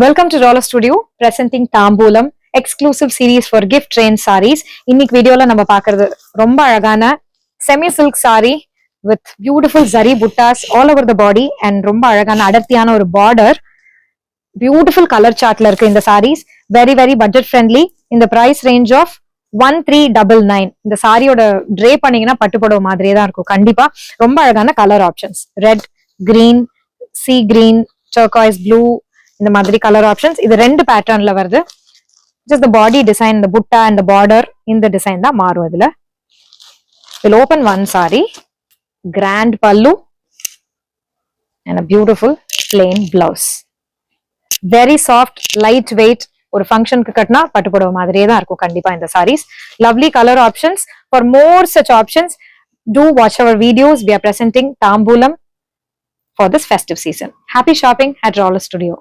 Welcome to Roller Studio, presenting Tambulam, exclusive series for gift train sarees. இன்னைக்கு வீடியோல நம்ம பார்க்கிறது ரொம்ப அழகான semi silk saree with beautiful zari buttas all over the body and ரொம்ப அழகான அடர்த்தியான ஒரு border. Beautiful color chartல இருக்கு இந்த sarees. Very budget friendly. In the price range of 1399. இந்த சாரியோட ட்ரே பண்ணீங்கன்னா பட்டுப்புடவை மாதிரியே தான் இருக்கும். கண்டிப்பா ரொம்ப அழகான colour options. Red, green, sea green, turquoise blue இந்த மாதிரி கலர் ஆப்ஷன்ஸ். இது ரெண்டு பேட்டர்ன்ல வருது. ஜஸ்ட் த பாடி டிசைன், இந்த புட்டா அண்ட் த பார்டர் இந்த டிசைன் தான் மாறும். இதுல will open one sari, grand pallu and a beautiful plain blouse. Very soft, light weight. ஒரு ஃபங்க்ஷனுக்கு கட்டினா பட்டுப்புடவை மாதிரியே தான் இருக்கும் கண்டிப்பா இந்த saris. Lovely colour options. For more such options, do watch our videos. We are presenting Tambulam for this festive season. Happy shopping at Roller Studio.